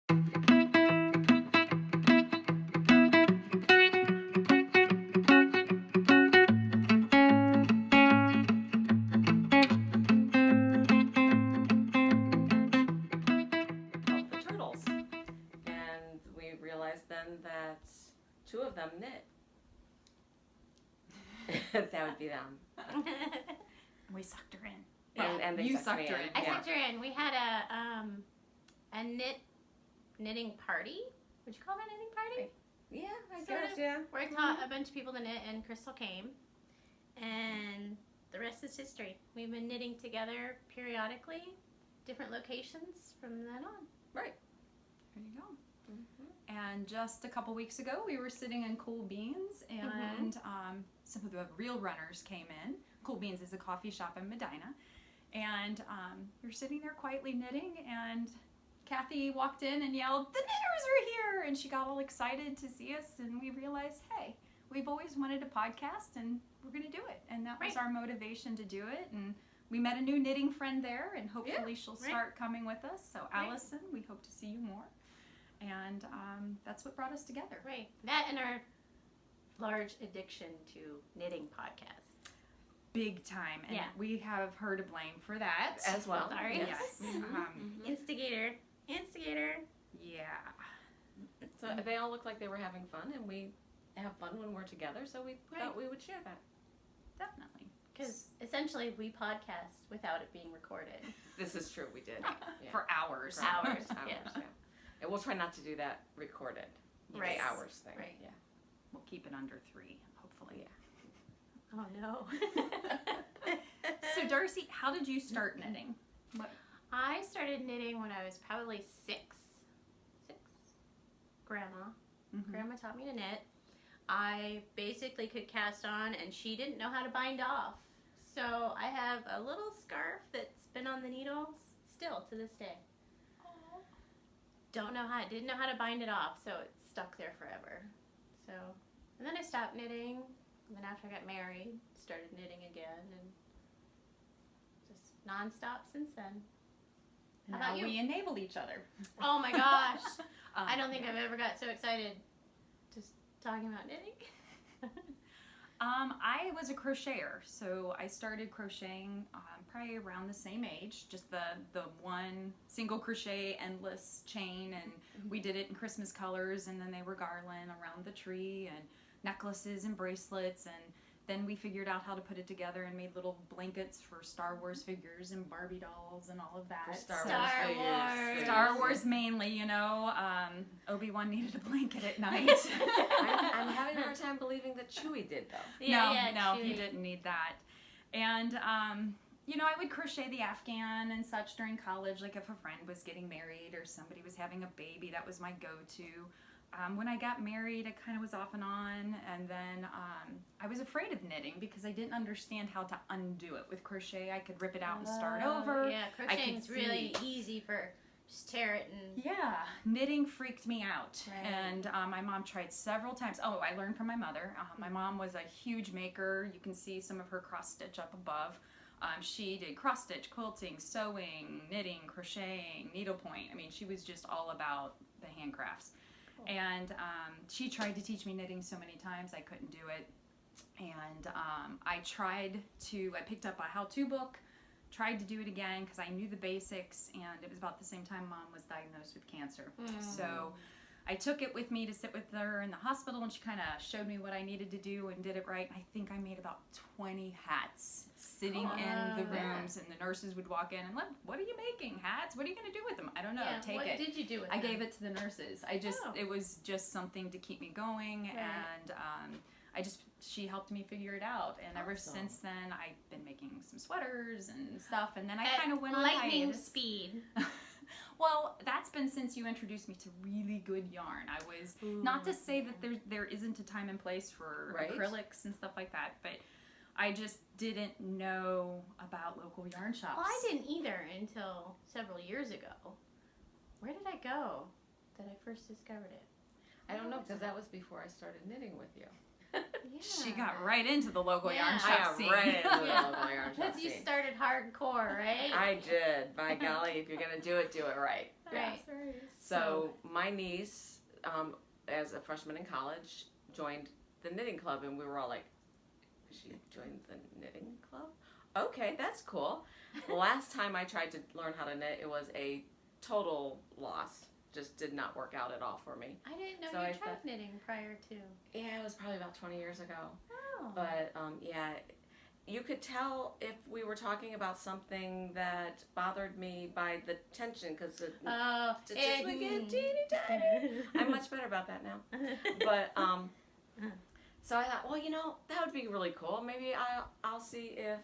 Of the turtles. And we realized then that two of them knit. That would be them. We sucked her in. And they you sucked me her in. in. I Yeah. sucked her in. We had a knitting party. Would you call it a knitting party? Yeah, I Sort guess, of. yeah. Where I taught a bunch of people to knit, and Crystal came. And the rest is history. We've been knitting together periodically, different locations from then on. Right. There you go. And just a couple weeks ago, we were sitting in Cool Beans, and some of the real runners came in. Cool Beans is a coffee shop in Medina. And we were sitting there quietly knitting, and Kathy walked in and yelled, "The knitters are here!" And she got all excited to see us, and we realized, hey, we've always wanted a podcast, and we're going to do it. And that was our motivation to do it. And we met a new knitting friend there, and hopefully she'll start coming with us. So Allison, we hope to see you more. And that's what brought us together. Right. That and our large addiction to knitting podcasts. Big time. And we have her to blame for that. As well. Sorry. Yes. Instigator. Yeah. So they all looked like they were having fun, and we have fun when we're together, so we thought we would share that. Definitely. Because essentially we podcast without it being recorded. This is true, we did. Yeah. For hours. Hours, yeah. And we'll try not to do that recorded. Right. The hours thing. Right. Yeah. We'll keep it under 3, hopefully. Oh, no. So, Darcy, how did you start knitting? I started knitting when I was probably 6. Grandma taught me to knit. I basically could cast on, and she didn't know how to bind off. So I have a little scarf that's been on the needles still to this day. Didn't know how to bind it off, so it's stuck there forever. So, and then I stopped knitting. And then after I got married, started knitting again, and just nonstop since then. How about you? We enable each other. Oh my gosh! I don't think I've ever got so excited just talking about knitting. I was a crocheter, so I started crocheting probably around the same age, just the one single crochet endless chain, and we did it in Christmas colors, and then they were garland around the tree, and necklaces and bracelets, and then we figured out how to put it together and made little blankets for Star Wars figures and Barbie dolls and all of that. Star Wars mainly, you know. Obi-Wan needed a blanket at night. I'm having a hard time believing that Chewie did, though. No, he didn't need that. And, you know, I would crochet the Afghan and such during college, like if a friend was getting married or somebody was having a baby, that was my go-to. When I got married, I kind of was off and on, and then I was afraid of knitting because I didn't understand how to undo it. With crochet, I could rip it out and start over. Yeah, crocheting's really easy for just tear it and... Yeah, knitting freaked me out, Right. and my mom tried several times. Oh, I learned from my mother. My mom was a huge maker. You can see some of her cross stitch up above. She did cross stitch, quilting, sewing, knitting, crocheting, needlepoint. I mean, she was just all about the handcrafts. And she tried to teach me knitting so many times I couldn't do it. And I picked up a how-to book, tried to do it again because I knew the basics, and it was about the same time Mom was diagnosed with cancer. So I took it with me to sit with her in the hospital, and she kind of showed me what I needed to do and did it right. I think I made about 20 hats sitting in the rooms, and the nurses would walk in and, "What are you making? Hats? What are you going to do with them?" I don't know. Yeah, Take what it. did you do with I them? gave it to the nurses. It was just something to keep me going, and she helped me figure it out. And ever since then, I've been making some sweaters and stuff. And then I kind of went on lightning hiatus. speed. Well, that's been since you introduced me to really good yarn. I was not to say that there isn't a time and place for acrylics and stuff like that, but I just didn't know about local yarn shops. Well, I didn't either until several years ago. Where did I go that I first discovered it? I don't know, because that was before I started knitting with you. she got right into the local yarn Yeah. shop I got scene. right into the Yeah. local yarn shop Because you scene. started hardcore, right? I did. By golly, if you're gonna do it right. Yeah. Right. So my niece, as a freshman in college, joined the knitting club, and we were all like, "She joined the knitting club? Okay, that's cool." The last time I tried to learn how to knit, it was a total loss. Just did not work out at all for me. I didn't know So you I tried thought- knitting prior to. Yeah, it was probably about 20 years ago. Oh. But yeah, you could tell if we were talking about something that bothered me by the tension, because the stitches would get teeny tiny. I'm much better about that now. But so I thought, well, that would be really cool. Maybe I'll see if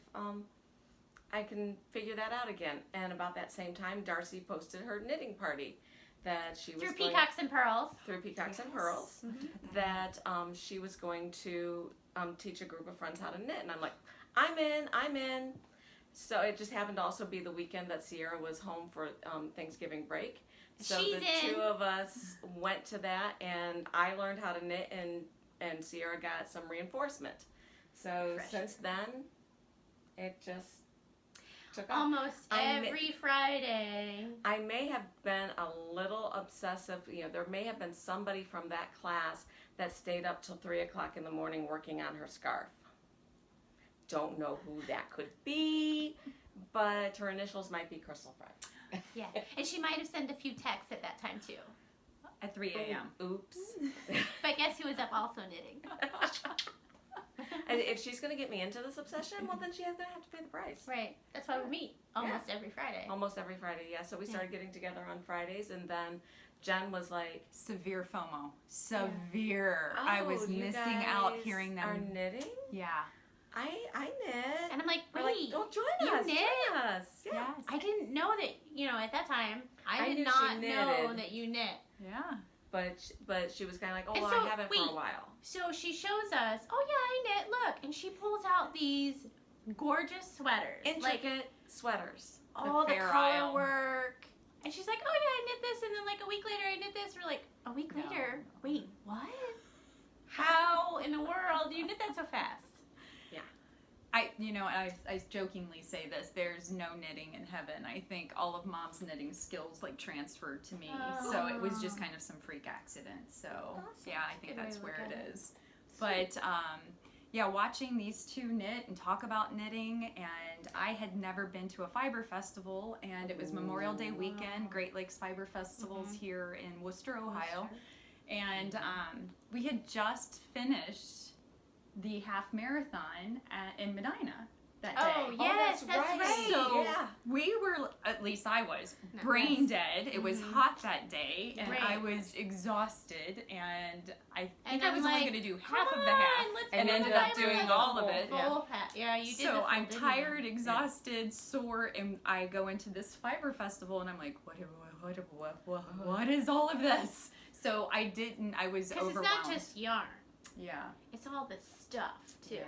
I can figure that out again. And about that same time, Darcy posted her knitting party that she was Through going, Peacocks and Pearls. through Peacocks and Pearls, that she was going to teach a group of friends how to knit. And I'm like, I'm in. So it just happened to also be the weekend that Sierra was home for Thanksgiving break. So She's the in. two of us went to that, and I learned how to knit, and Sierra got some reinforcement. So Fresh. since then, it just took off. Almost every Friday. I may have been a little obsessive. There may have been somebody from that class that stayed up till 3 o'clock in the morning working on her scarf. Don't know who that could be, but her initials might be Crystal Fry. Yeah. And she might have sent a few texts at that time too. At 3 a.m. Oops. But guess who was up also knitting? And if she's going to get me into this obsession, well, then she's going to have to pay the price. Right. That's why we meet almost every Friday. Almost every Friday, yeah. So we started getting together on Fridays, and then Jen was like, Severe FOMO. Severe. I was you missing out guys hearing them. are knitting? Yeah. I knit. And I'm like, We're like, wait, well, join you us. knit? Join us. Yeah. Yes. I didn't know that, at that time, I knew did she not know knitted. that you knit. Yeah. But she was kind of like, oh, And well, so, I haven't for wait. a while. So she shows us, oh yeah, I knit, look. And she pulls out these gorgeous sweaters. Like Intricate sweaters. all the fair color aisle. work. And she's like, oh yeah, I knit this. And then like a week later, I knit this. We're like, a week No. later? Wait, what? How in the world do you knit that so fast? I jokingly say this, there's no knitting in heaven. I think all of Mom's knitting skills transferred to me. So it was just kind of some freak accident. So yeah, I think Good way that's to where look it at it. is. But yeah, watching these two knit and talk about knitting, and I had never been to a fiber festival, and it was Memorial Day weekend, Great Lakes Fiber Festivals here in Worcester, Ohio. And we had just finished the half marathon in Medina that day. Oh, yes, that's right. So yeah. we were, at least I was, Not brain dead. It was hot that day, and I Right. was exhausted, and I And think I I'm was like, only going to do Come half on, of the half, let's and go to ended the up fiber doing festival. all of it. Full hat. Yeah, you did the So full, I'm didn't tired, you? exhausted, sore, and I go into this fiber festival, and I'm like, what is all of this? So I was Because overwhelmed. it's not just yarn. Yeah. It's all the stuff, too. Yeah.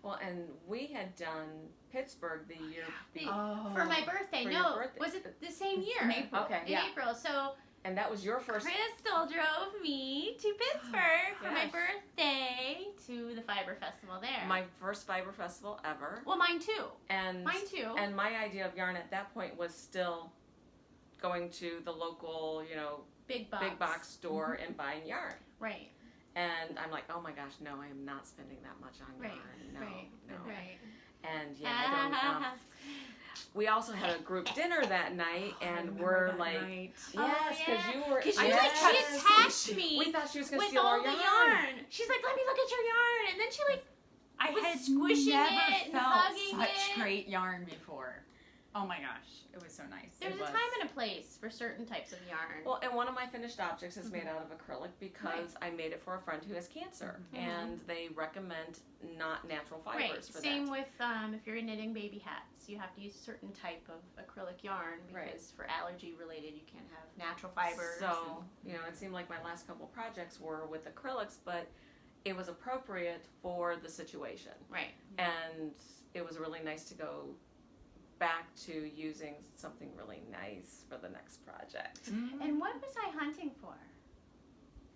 Well, and we had done Pittsburgh the year before. For my birthday, For no. your birthday. Was it the same year? In April. Okay. In Yeah. April. So And that was your first. Crystal drove me to Pittsburgh for my Yes. birthday to the Fiber Festival there. My first fiber festival ever. Well, mine too. And Mine too. And my idea of yarn at that point was still going to the local, Big box. big box store and buying yarn. Right. And I'm like, oh my gosh, no, I am not spending that much on Right. yarn. No, Right. no. Right. And yeah, I don't. We also had a group dinner that night, and we're like, yes, Oh, because yeah. you were. Because she yes. she attacked me We thought she was going to with steal all our the yarn. yarn. She's like, let me look at your yarn, and then she I was had squishing never it and felt hugging such it. great yarn before. Oh my gosh, it was so nice. there's It a was. time and a place for certain types of yarn. Well, and one of my finished objects is made out of acrylic because I made it for a friend who has cancer, and they recommend not natural fibers right. for Same that. with if you're knitting baby hats, you have to use a certain type of acrylic yarn because Right. for allergy related, you can't have natural fibers. So, it seemed like my last couple projects were with acrylics, but it was appropriate for the situation. right. And it was really nice to go back to using something really nice for the next project. Mm-hmm. And what was I hunting for?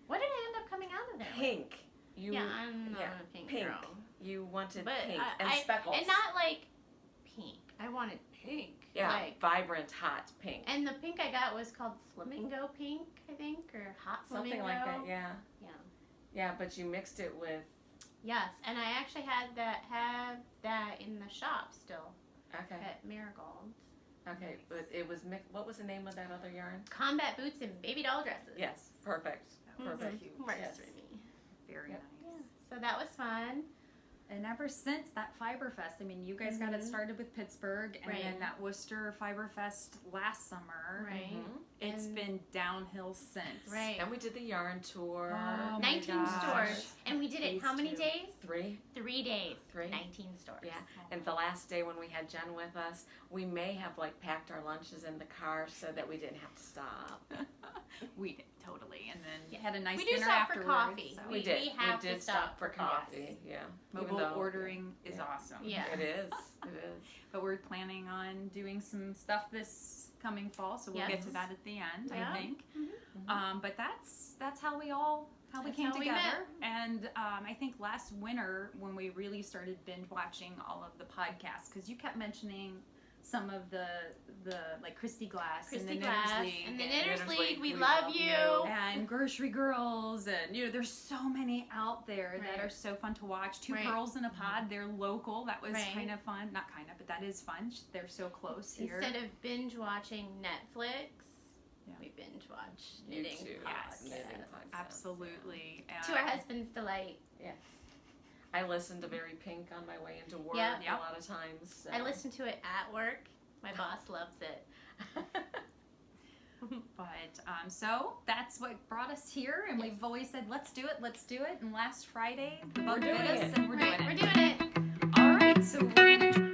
What did I end up coming out of there with? Pink. I'm not a pink girl. You wanted But pink and speckles. And not like pink. I wanted pink. Yeah, like, vibrant, hot pink. And the pink I got was called flamingo pink, I think, or hot flamingo. Something like that, yeah. Yeah. Yeah, but you mixed it with... Yes, and I actually have that in the shop still. Okay. At Marigold. Okay, but it was mixed... What was the name of that other yarn? Combat boots and baby doll dresses. Yes, perfect. Perfect. Cute. Works Yes. for me. Very Yep. nice. Yeah. So that was fun. And ever since that Fiber Fest, I mean, you guys got it started with Pittsburgh, and then that Worcester Fiber Fest last summer. Right. Mm-hmm. It's been downhill since. Right. And we did the yarn tour. Oh, 19 gosh. stores. And we did it Phase how many 2. days? 3. 3 days. 3. 19 stores. Yeah, and the last day when we had Jen with us, we may have like packed our lunches in the car so that we didn't have to stop. We did, totally. And then had a nice We do dinner stop for afterwards. coffee. So We did. We have we did to stop for for coffee. Yeah. Even Mobile though- ordering is yeah. awesome. Yeah. It is. It is. But we're planning on doing some stuff this coming fall, so we'll get to Yes. that at the end, Yeah. I think. Mhm. But that's how we That's came how we together. And I think last winter when we really started binge watching all of the podcasts, because you kept mentioning some of the like Christy Glass and the Christy Knitters Glass League and the and- Knitters League. We love you. and Grocery Girls, and there's so many out there that Right. are so fun to watch. Two Right. Pearls in a Pod, they're local. That was Right. kind of fun. Not kind of, but that is fun. They're so close here. Instead of binge watching Netflix, Yeah. we binge watch knitting YouTube. podcasts. Knitting podcasts. Absolutely. To our husband's delight. I listened to Very Pink on my way into work Yeah. Yep. a lot of times. So. I listen to it at work. My boss loves it. But so that's what brought us here, and we've always said let's do it. And last Friday, the bug doing bit us, it. and we're Right, doing we're it. doing it. All right, so we're gonna